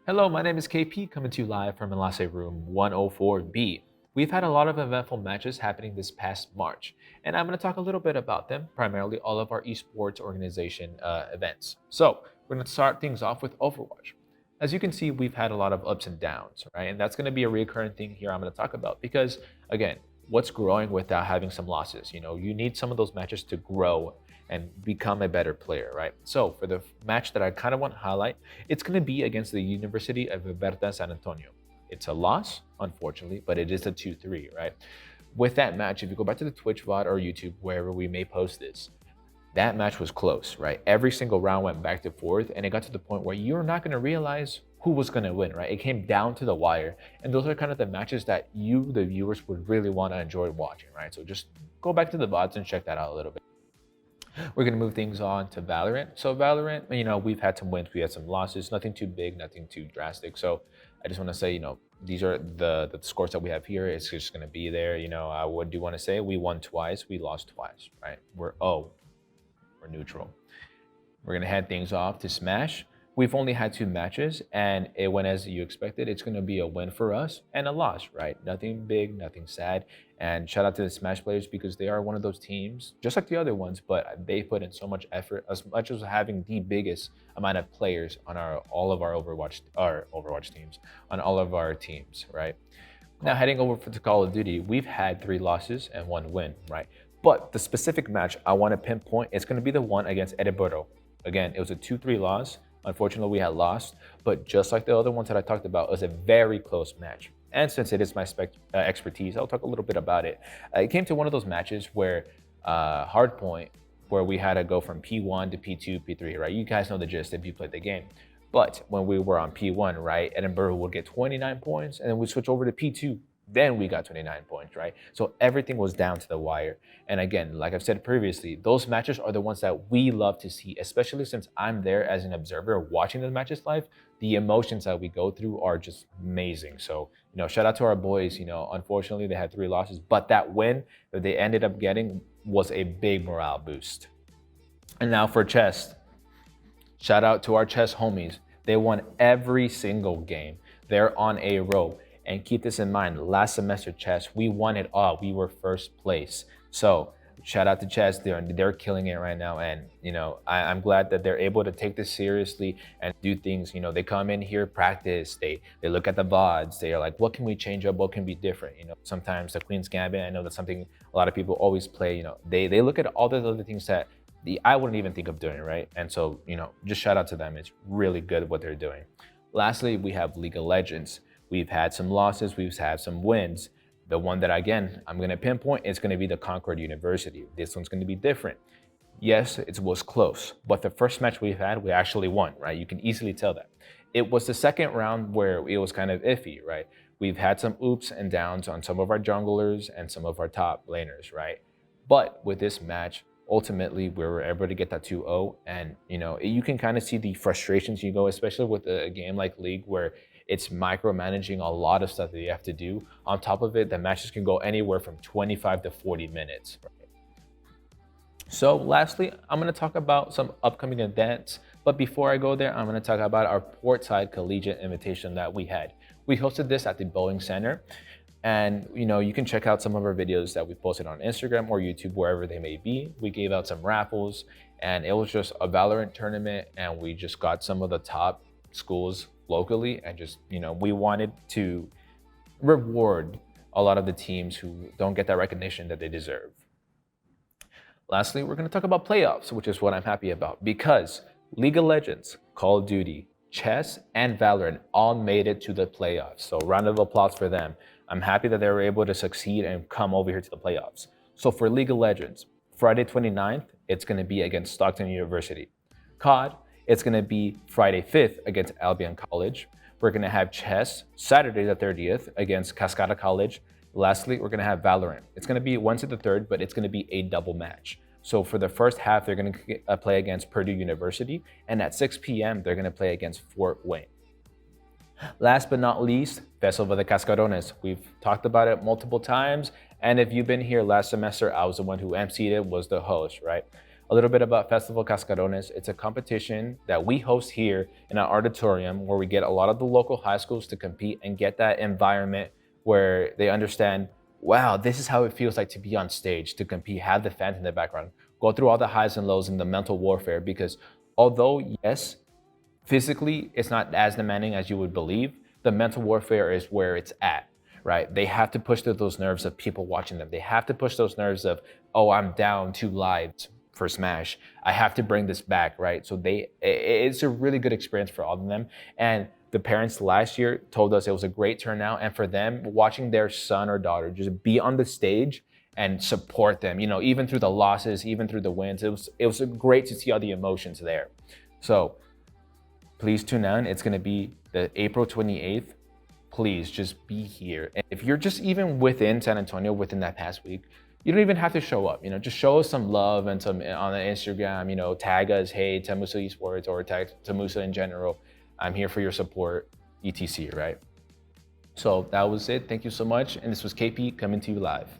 Hello, my name is KP coming to you live from Enlace Room 104B. We've had a lot of eventful matches happening this past March, and I'm going to talk a little bit about them, primarily all of our esports organization events. So, we're going to start things off with Overwatch. As you can see, we've had a lot of ups and downs, right? And that's going to be a recurring thing here I'm going to talk about because, again, what's growing without having some losses? You need some of those matches to grow and become a better player, right? So, for the match that I kind of want to highlight, it's going to be against the University of Berta San Antonio. It's a loss, unfortunately, but it is a 2-3, right? With that match, if you go back to the Twitch VOD or YouTube, wherever we may post this, that match was close, right? Every single round went back to forth, and it got to the point where you're not going to realize who was going to win, right? It came down to the wire, and those are kind of the matches that you, the viewers, would really want to enjoy watching, right? So just go back to the VODs and check that out a little bit. We're going to move things on to Valorant. So Valorant, we've had some wins, we had some losses, nothing too big, nothing too drastic. So I just want to say, these are the scores that we have here. It's just going to be there. I do want to say we won twice, we lost twice, right? We're neutral. We're going to head things off to Smash. We've only had 2 matches, and it went as you expected. It's going to be a win for us and a loss, right? Nothing big, nothing sad. And shout out to the Smash players because they are one of those teams, just like the other ones, but they put in so much effort, as much as having the biggest amount of players on all of our Overwatch teams, on all of our teams, right? Now, heading over to Call of Duty, we've had 3 losses and 1 win, right? But the specific match I want to pinpoint is going to be the one against Edinburgh. Again, it was a 2-3 loss. Unfortunately, we had lost, but just like the other ones that I talked about, it was a very close match. And since it is my expertise, I'll talk a little bit about it. It came to one of those matches where Hardpoint, where we had to go from P1 to P2, P3, right? You guys know the gist if you played the game. But when we were on P1, right, Edinburgh would get 29 points, and then we switch over to P2. Then we got 29 points, right? So everything was down to the wire. And again, like I've said previously, those matches are the ones that we love to see, especially since I'm there as an observer watching the matches live. The emotions that we go through are just amazing. So, shout out to our boys. Unfortunately, they had 3 losses, but that win that they ended up getting was a big morale boost. And now for chess, shout out to our chess homies. They won every single game. They're on a roll. And keep this in mind, last semester chess, we won it all. We were first place. So shout out to chess. They're killing it right now. And, I'm glad that they're able to take this seriously and do things. They come in here, practice. They look at the VODs. They are like, what can we change up? What can be different? Sometimes the Queen's Gambit, I know that's something a lot of people always play. They look at all the other things that I wouldn't even think of doing, right? And so, just shout out to them. It's really good what they're doing. Lastly, we have League of Legends. We've had some losses, we've had some wins. The one that, again, I'm going to pinpoint is going to be the Concord University. This one's going to be different. Yes, it was close, but the first match we've had, we actually won, right? You can easily tell that. It was the second round where it was kind of iffy, right? We've had some oops and downs on some of our junglers and some of our top laners, right? But with this match, ultimately, we were able to get that 2-0, and, you can kind of see the frustrations you go, especially with a game like League where it's micromanaging a lot of stuff that you have to do. On top of it, the matches can go anywhere from 25 to 40 minutes. Right? So lastly, I'm going to talk about some upcoming events. But before I go there, I'm going to talk about our Portside Collegiate invitation that we had. We hosted this at the Boeing Center. And, you can check out some of our videos that we posted on Instagram or YouTube, wherever they may be. We gave out some raffles, and it was just a Valorant tournament. And we just got some of the top schools locally, and just we wanted to reward a lot of the teams who don't get that recognition that they deserve. Lastly, we're going to talk about playoffs, which is what I'm happy about, because League of Legends, Call of Duty, chess, and Valorant all made it to the playoffs. So round of applause for them. I'm happy that they were able to succeed and come over here to the playoffs. So for League of Legends, Friday 29th, it's going to be against Stockton University. COD, it's going to be Friday 5th against Albion College. We're going to have chess Saturday the 30th against Cascada College. Lastly, we're going to have Valorant. It's going to be Wednesday the 3rd, but it's going to be a double match. So for the first half, they're going to play against Purdue University, and at 6 p.m., they're going to play against Fort Wayne. Last but not least, Festival of the Cascarones. We've talked about it multiple times, and if you've been here last semester, I was the one who emceed it, was the host, right? A little bit about Festival Cascarones. It's a competition that we host here in our auditorium where we get a lot of the local high schools to compete and get that environment where they understand, wow, this is how it feels like to be on stage, to compete, have the fans in the background, go through all the highs and lows and the mental warfare. Because although, yes, physically it's not as demanding as you would believe, the mental warfare is where it's at, right? They have to push through those nerves of people watching them. They have to push those nerves of, oh, I'm down 2 lives for Smash. I have to bring this back, right? So it's a really good experience for all of them. And the parents last year told us it was a great turnout. And for them, watching their son or daughter just be on the stage and support them, even through the losses, even through the wins, it was great to see all the emotions there. So please tune in. It's going to be the April 28th. Please just be here. And if you're just even within San Antonio within that past week, you don't even have to show up. Just show us some love and some on the Instagram. Tag us, hey, TAMUSA Esports, or tag TAMUSA in general. I'm here for your support, etc. Right? So that was it. Thank you so much. And this was KP coming to you live.